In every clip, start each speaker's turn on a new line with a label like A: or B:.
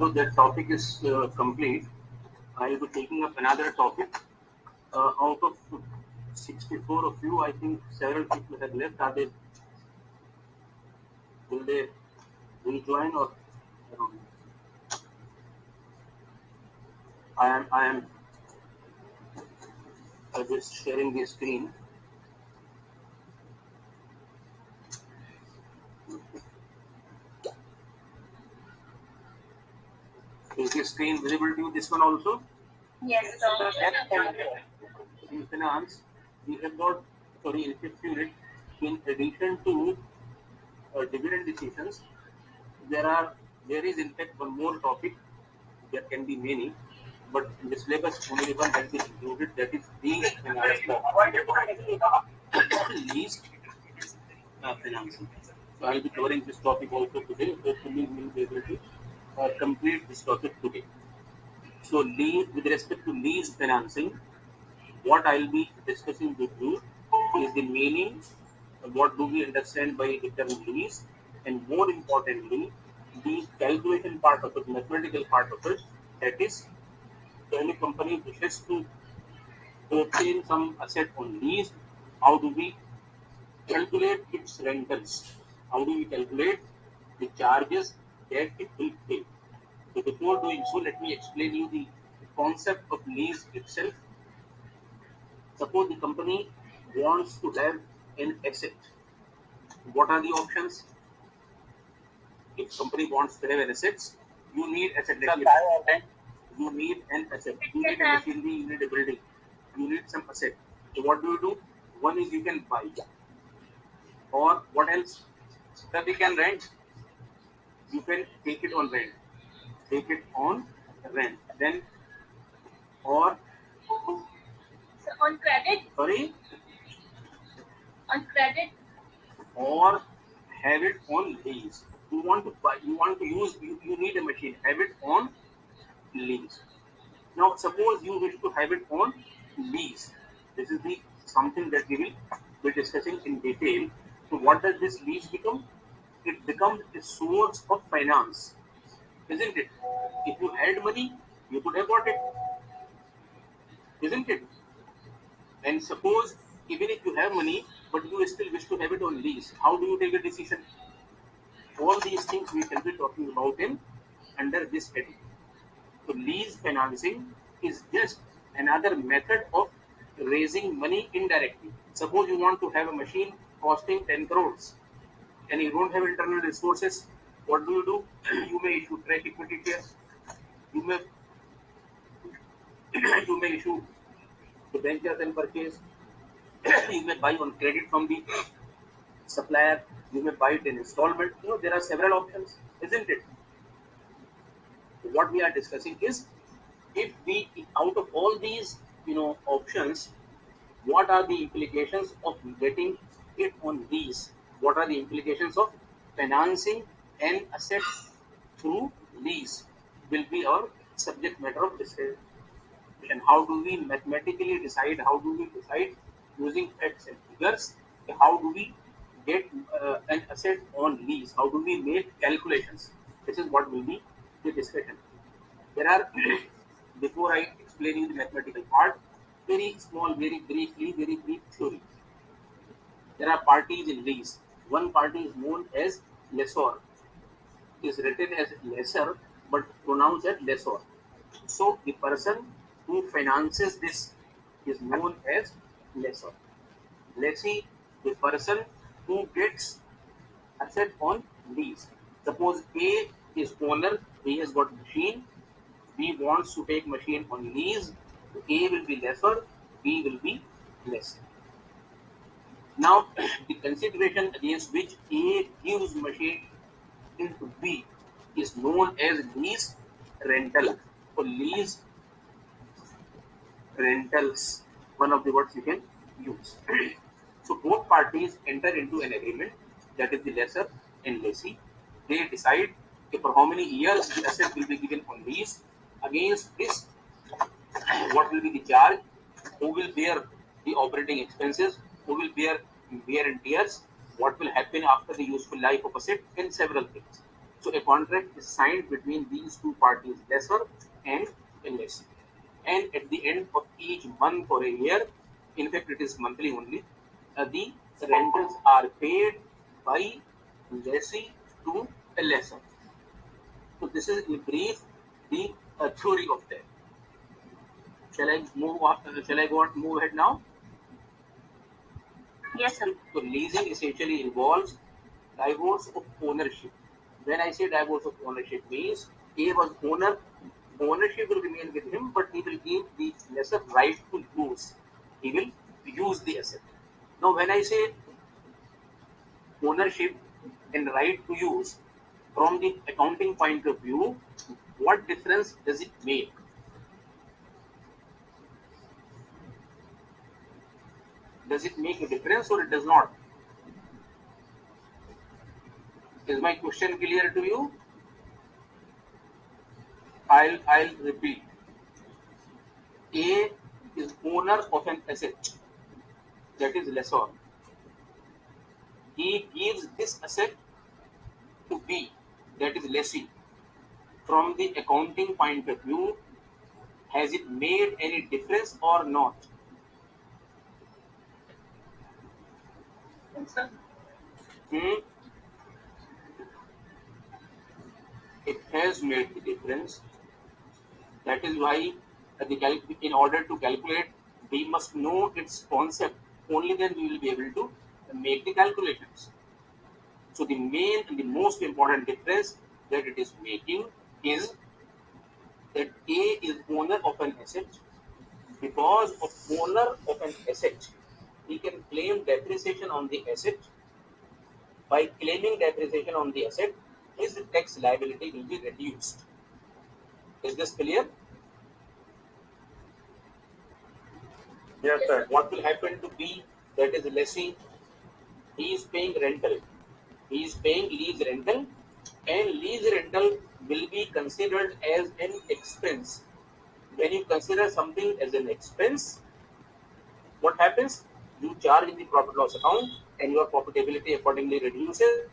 A: So that topic is complete. I will be taking up another topic. Out of 64 of you, I think several people have left. Are they? Will they rejoin or? I don't know. I am just sharing the screen. Is the screen visible to you? This one also?
B: Yes, sir.
A: In finance, we have got, sorry, in fifth unit, in addition to dividend decisions, there is in fact one more topic. There can be many, but in the syllabus only one has been included. That is lease finance, lease financing. So I will be covering this topic also today. Hopefully, we will be able to complete this topic today. So, with respect to lease financing, what I will be discussing with you is the meaning, what do we understand by the term lease, and more importantly, the calculation part of it, mathematical part of it, that is, when a company wishes to obtain some asset on lease, how do we calculate its rentals? How do we calculate the charges that it will pay? So before doing so, let me explain you the concept of lease itself. Suppose the company wants to have an asset. What are the options? If company wants to have an assets, you need asset. You need an asset. You need a machinery. You need a building. You need some asset. So what do? One is you can buy, or what else? That we can rent. You can take it on rent. Take it on rent. Then, or
B: So on credit,
A: sorry,
B: on credit,
A: or have it on lease. You want to buy. You want to use. You need a machine. Have it on lease. Now, suppose you wish to have it on lease. This is the something that we will be discussing in detail. So, what does this lease become? It becomes a source of finance, isn't it? If you had money, you could have bought it, isn't it? And suppose even if you have money, but you still wish to have it on lease, how do you take a decision? All these things we shall be talking about in under this heading. So lease financing is just another method of raising money indirectly. Suppose you want to have a machine costing 10 crores and you don't have internal resources, what do? You may issue trade equity shares. You may you may issue the debentures and purchase. You may buy on credit from the supplier. You may buy it in installment. There are several options, isn't it? What we are discussing is, if we out of all these options, what are the implications of getting it on lease? What are the implications of financing an asset through lease will be our subject matter of discussion. How do we mathematically decide? How do we decide using facts and figures? How do we get an asset on lease? How do we make calculations? This is what will be the discussion. There are, before I explain you the mathematical part, very small, very brief theory. There are parties in lease. One party is known as lessor. It is written as lesser but pronounced as lessor. So the person who finances this is known as lessor. Lessee, the person who gets asset on lease. Suppose A is owner, he has got machine, B wants to take machine on lease, A will be lesser, B will be less. Now, the consideration against which A gives machine into B is known as lease rental or lease rentals. One of the words you can use. So both parties enter into an agreement, that is the lessor and lessee. They decide for how many years the asset will be given on lease. Against this, what will be the charge? Who will bear the operating expenses? Who will bear wear and tears? What will happen after the useful life of asset? And several things. So a contract is signed between these two parties, lessor and lessee. And at the end of each month or a year, in fact it is monthly only, the rentals are paid by lessee to a lessor. So this is in brief the theory of that. Shall I move ahead now?
B: Yes, sir.
A: So leasing essentially involves divorce of ownership. When I say divorce of ownership means A was owner, ownership will remain with him, but he will give the lesser right to use. He will use the asset. Now when I say ownership and right to use, from the accounting point of view, what difference does it make? Does it make a difference or it does not? Is my question clear to you? I'll repeat. A is owner of an asset, that is lessor. He gives this asset to B, that is lessee. From the accounting point of view, has it made any difference or not?
B: Yes, sir.
A: Hmm, it has made the difference. That is why in order to calculate, we must know its concept. Only then we will be able to make the calculations. So the main and the most important difference that it is making is that A is owner of an asset. Because of owner of an asset, he can claim depreciation on the asset. By claiming depreciation on the asset, his tax liability will be reduced. Is this clear?
B: Yes, sir.
A: What will happen to B, that is lessee? He is paying rental. He is paying lease rental, and lease rental will be considered as an expense. When you consider something as an expense, what happens? You charge in the profit loss account, and your profitability accordingly reduces,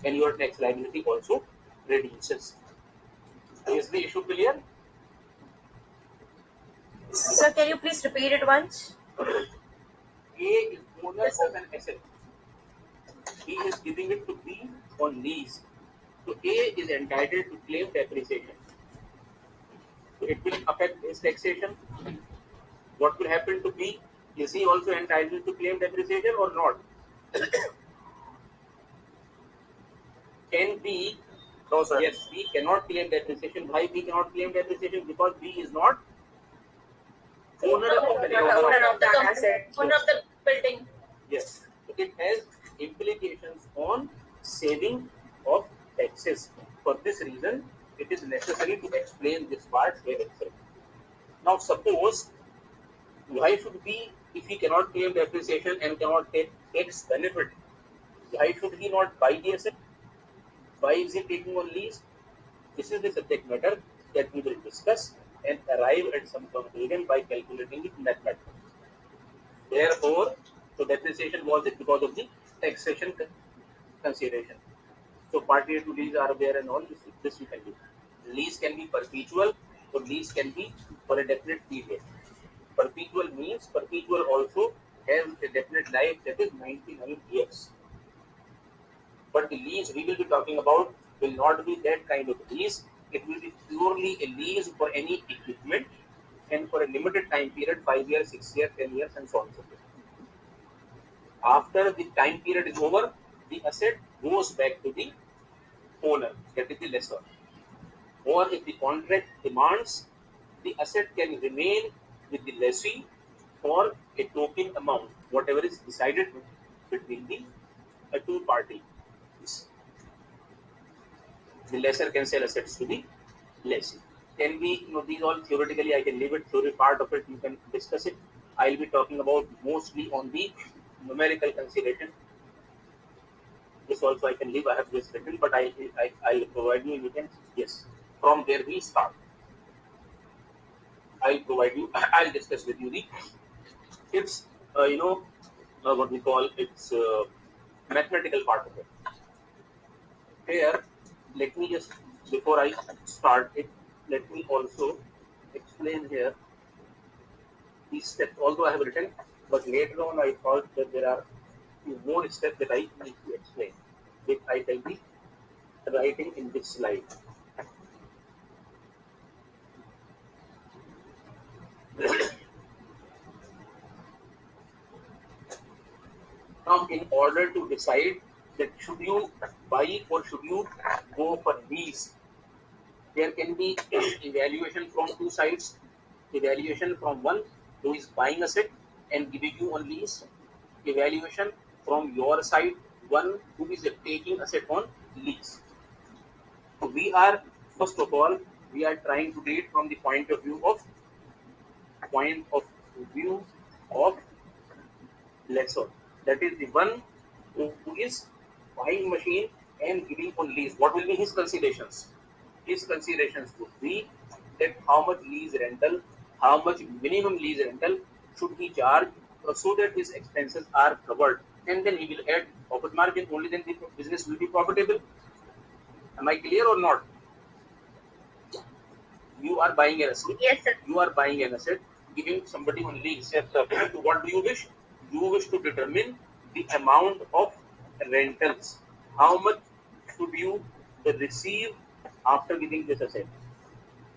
A: and your tax liability also reduces. Is the issue clear?
C: Sir, can you please repeat it once?
A: A is owner of an asset. He is giving it to B on lease. So A is entitled to claim depreciation. So it will affect his taxation. What will happen to B? Is he also entitled to claim depreciation or not? Can B?
C: No, sir.
A: Yes, B cannot claim depreciation. Why B cannot claim depreciation? Because B is not owner of the
C: Owner of that asset.
B: Owner of the building.
A: Yes, so it has implications on saving of taxes. For this reason, it is necessary to explain this part here itself. Now, suppose why should we, if he cannot claim depreciation and cannot take tax benefit, why should he not buy the asset? Why is he taking on lease? This is the subject matter that we will discuss and arrive at some conclusion by calculating it mathematically. Therefore, so depreciation was because of the taxation consideration. So party to lease are there and all this you can do. Lease can be perpetual, so lease can be for a definite period. Perpetual means perpetual also has a definite life, that is 99 years. But the lease we will be talking about will not be that kind of lease. It will be purely a lease for any equipment and for a limited time period, 5 years, 6 years, 10 years, and so on and so forth. After the time period is over, the asset goes back to the owner, that is the lessor. Or if the contract demands, the asset can remain with the lessee for a token amount, whatever is decided between the two parties. The lessor can sell assets to the lessee. Can we, these all theoretically, I can leave it, theory part of it, you can discuss it. I'll be talking about mostly on the numerical consideration. This also I can leave, I have this written, but I'll provide you can, yes, from where we start. I'll provide you, I'll discuss with you the, it's, what we call, it's mathematical part of it. Here, let me just, before I start it, let me also explain here these steps. Although I have written, but later on I thought that there are few more steps that I need to explain, which I will be writing in this slide. Now, in order to decide that should you buy or should you go for lease, there can be evaluation from two sides. Evaluation from one who is buying asset and giving you on lease. Evaluation from your side, one who is taking asset on lease. So we are, first of all, we are trying to read from the point of view of lessor. That is the one who is buying machine and giving on lease. What will be his considerations? His considerations would be that how much lease rental, how much minimum lease rental should he charge so that his expenses are covered, and then he will add profit margin. Only then the business will be profitable. Am I clear or not? You are buying an asset.
C: Yes, sir.
A: You are buying an asset, giving somebody on lease.
B: Yes, sir.
A: What do you wish? You wish to determine the amount of rentals. How much should you receive after giving this asset?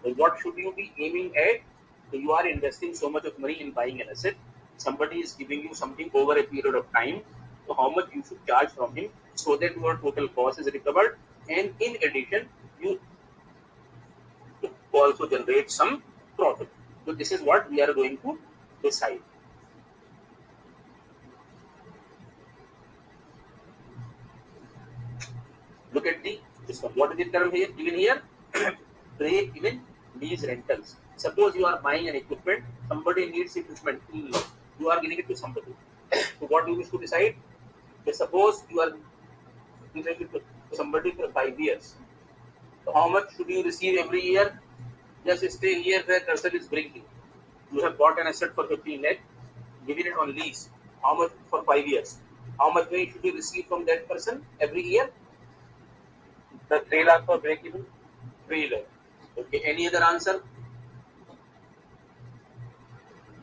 A: So what should you be aiming at? So you are investing so much of money in buying an asset. Somebody is giving you something over a period of time. So how much you should charge from him so that your total cost is recovered, and in addition, you also generate some profit. So this is what we are going to decide. Look at this one. What is the term here given here? Break even lease rentals. Suppose you are buying an equipment, somebody needs equipment, you are giving it to somebody. So what do you wish to decide? Suppose you are giving it to somebody for 5 years. So how much should you receive every year? Just stay here where cursor is blinking. You have bought an asset for 15 lakh, given it on lease. How much for 5 years? How much money should you receive from that person every year?
B: The 3 lakh for break even.
A: 3 lakh. Okay. Any other answer?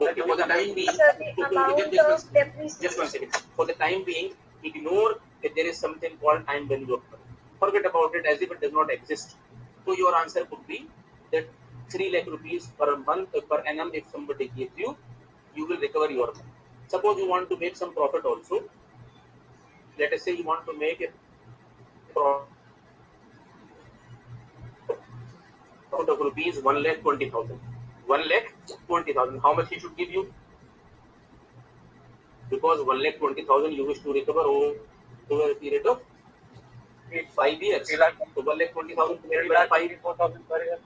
A: Okay. For the time being,
C: Sir, the amount of depreciation.
A: just one second. For the time being, ignore that there is something called time value of money. Forget about it as if it does not exist. So your answer could be that 3 lakh rupees per month per annum if somebody gives you, you will recover your money. Suppose you want to make some profit also. Let us say you want to make a profit of rupees 1,20,000. 1,20,000. How much he should give you? Because 1,20,000 you wish to recover over a period of 5 years.
B: 3 lakh.
A: So 1,20,000
B: 3
A: by
B: lakh
A: 5.
B: 24,000 per year.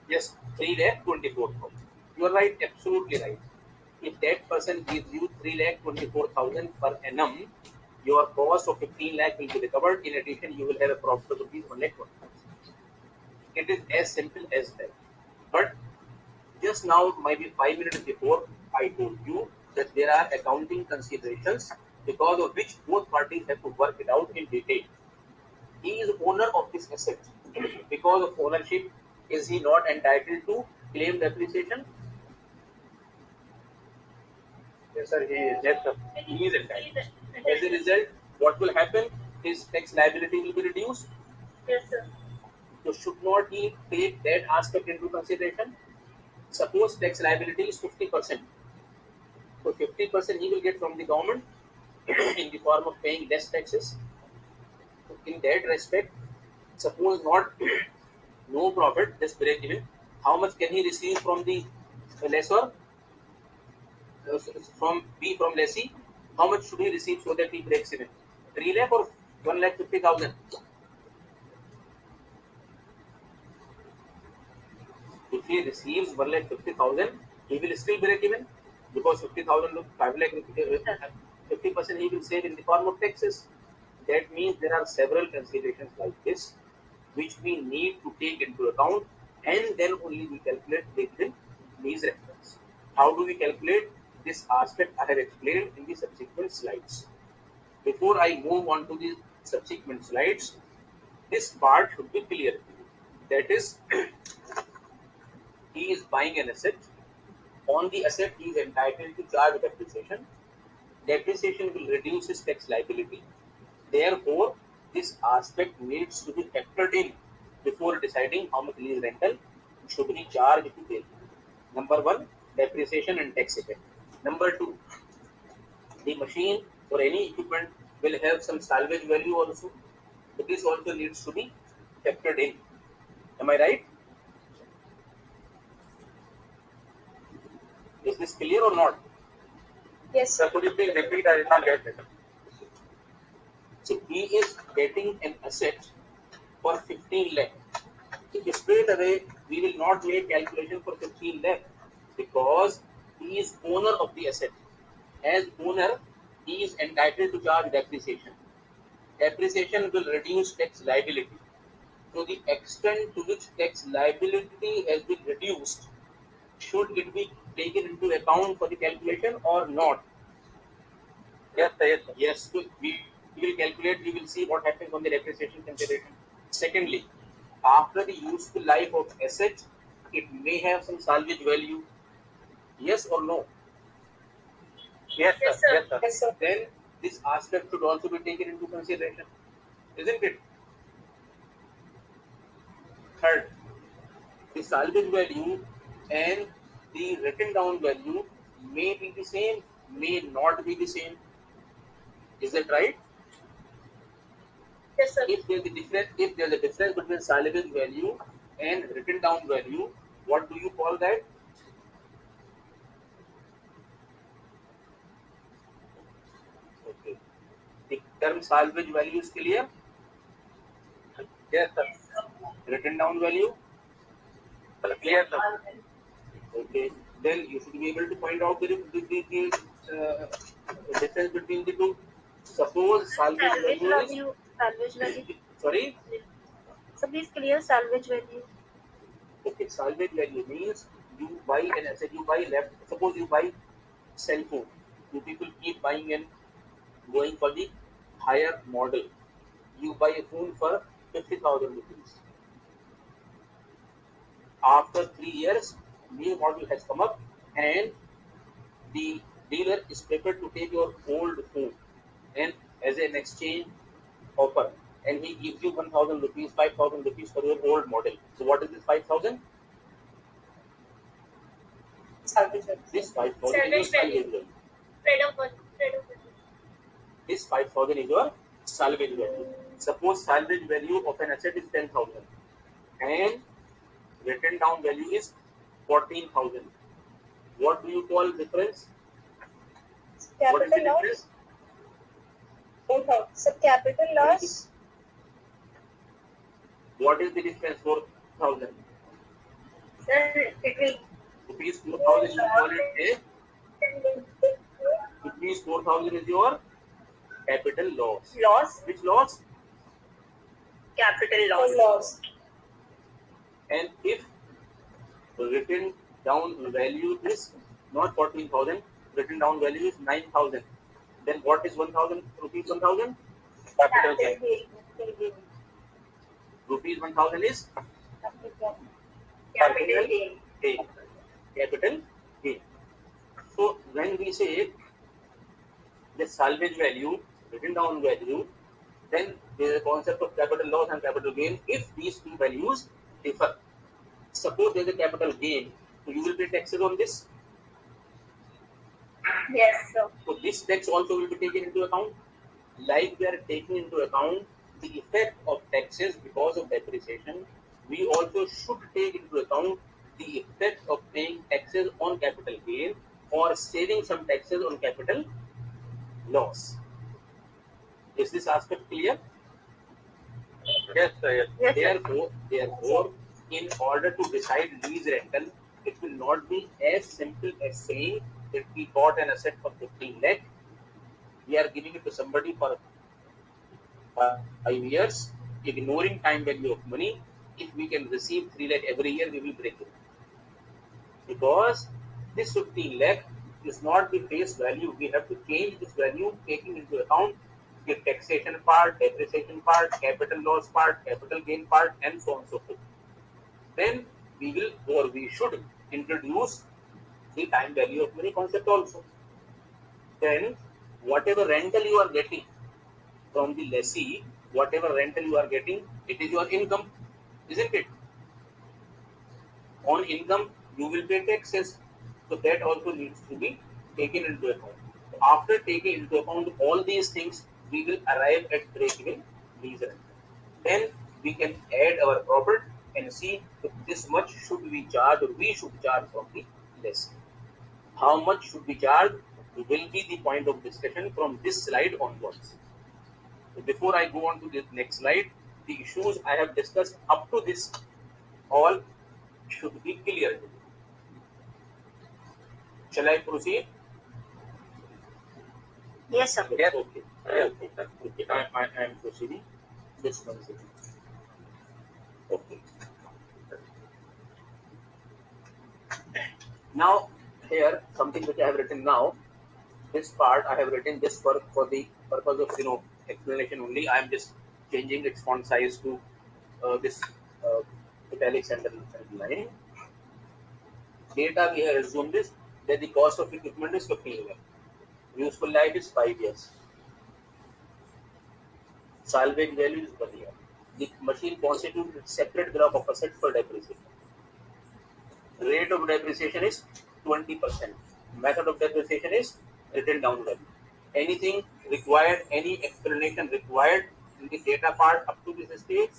A: Yes, 3,24,000. You are right, absolutely right. If that person gives you 3,24,000 per annum, your cost of 15 lakh will be recovered. In addition, you will have a profit of rupees 1,20,000. It is as simple as that. But just now, maybe 5 minutes before, I told you that there are accounting considerations because of which both parties have to work it out in detail. He is owner of this asset. Because of ownership, is he not entitled to claim depreciation?
B: Yes, sir. He is. Yes, sir.
A: He is entitled. As a result, what will happen? His tax liability will be reduced.
C: Yes, sir.
A: So should not he take that aspect into consideration? Suppose tax liability is 50%. So 50% he will get from the government in the form of paying less taxes. So in that respect, suppose not no profit, just break even. How much can he receive from the lessor? From lessee? How much should he receive so that he breaks even? 3 lakh or 1,50,000? If he receives 1,50,000, he will still break even because 50,000 to 5 lakh, 50% he will save in the form of taxes. That means there are several considerations like this which we need to take into account, and then only we calculate dividend lease reference. How do we calculate this aspect? I have explained in the subsequent slides. Before I move on to the subsequent slides, This part should be clear. That is, he is buying an asset. On the asset, he is entitled to charge depreciation. Depreciation will reduce his tax liability. Therefore, this aspect needs to be factored in before deciding how much lease rental should be charged to pay. Number one, depreciation and tax effect. Number two, the machine or any equipment will have some salvage value also. So this also needs to be factored in. Am I right? Is this clear or not?
C: Yes,
B: Sir,
C: sir.
B: could you please repeat? I did not get it.
A: So he is getting an asset for 15 lakh. So straight away, we will not make calculation for 15 lakh because he is owner of the asset. As owner, he is entitled to charge depreciation. Depreciation will reduce tax liability. So the extent to which tax liability has been reduced, should it be taken into account for the calculation or not?
B: Yes, sir. Yes, sir.
A: Yes, so we will calculate, we will see what happens on the depreciation consideration. Secondly, after the useful life of asset, it may have some salvage value. Yes or no?
B: Yes, sir.
C: Yes, sir.
B: Yes, sir.
C: Yes, sir.
A: Then this aspect should also be taken into consideration, isn't it? Third, the salvage value and the written down value may be the same, may not be the same. Is that right?
C: Yes, sir.
A: If there's a difference between salvage value and written down value, what do you call that? Okay. The term salvage value is clear.
B: Yes, sir.
A: Written down value.
B: Clear, sir.
A: Okay. Then you should be able to point out the difference between the two. Suppose salvage
C: Salvage
A: value is
C: value. Salvage value.
A: sorry.
C: So please clear salvage value.
A: Okay, salvage value means you buy an asset, you buy left. Suppose you buy cell phone. You people keep buying and going for the higher model. You buy a phone for 50,000 rupees. After 3 years, new model has come up, and the dealer is prepared to take your old phone and as an exchange offer, and he gives you 1,000 rupees, 5,000 rupees for your old model. So what is this 5,000?
C: Salvage value.
A: This 5,000 is your
C: Salvage
A: salvage
C: value.
A: value.
C: Freedom value. Freedom value.
A: This 5,000 is your salvage value. Suppose salvage value of an asset is 10,000 and written down value is 14,000. What do you call difference? What is the
C: Capital loss.
A: difference?
C: 4,000. So capital loss.
A: What is the difference? 4,000
C: Then it will.
A: rupees. 4,000 you call it a. It means 4,000 is your capital loss.
C: Loss.
A: Which loss?
C: Capital loss.
A: And if written down value is not 14,000, written down value is 9,000, then what is 1,000 rupees? 1,000
B: Capital gain.
A: rupees 1,000 is
C: Capital gain.
A: gain. Capital gain. So when we say the salvage value, written down value, then there is a concept of capital loss and capital gain if these two values differ. Suppose there is a capital gain, so you will pay taxes on this.
C: Yes, sir.
A: So this tax also will be taken into account. Like we are taking into account the effect of taxes because of depreciation, we also should take into account the effect of paying taxes on capital gain or saving some taxes on capital loss. Is this aspect clear?
B: Yes, sir. Yes.
C: Yes, sir.
A: Therefore, in order to decide lease rental, it will not be as simple as saying that we bought an asset for 15 lakh, we are giving it to somebody for 5 years, ignoring time value of money. If we can receive 3 lakh every year, we will break it. Because this 15 lakh is not the face value. We have to change this value taking into account the taxation part, depreciation part, capital loss part, capital gain part, and so on and so forth. Then we will or we should introduce the time value of money concept also. Then whatever rental you are getting from the lessee, whatever rental you are getting, it is your income, isn't it? On income, you will pay taxes. So that also needs to be taken into account. After taking into account all these things, we will arrive at break-even lease rental. Then we can add our profit and see if this much should we charge or we should charge from the lessee. How much should be charged will be the point of discussion from this slide onwards. So before I go on to the next slide, the issues I have discussed up to this all should be clear. Shall I proceed?
C: Yes, sir.
B: Yes.
A: Okay.
B: Yes.
A: Okay. I am proceeding. Just one second. Okay. Now here something which I have written now. This part I have written just for the purpose of explanation only. I am just changing its font size to this italics and underline. Data we have assumed this that the cost of equipment is 15 years. Useful life is 5 years. Salvage value is 1 year. The machine constitutes a separate block of assets for depreciation. Rate of depreciation is 20%. Method of depreciation is written down value. Anything required, any explanation required in the data part up to this stage?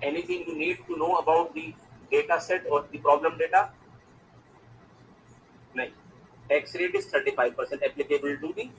A: Anything you need to know about the data set or the problem data? No. Tax rate is 35% applicable to the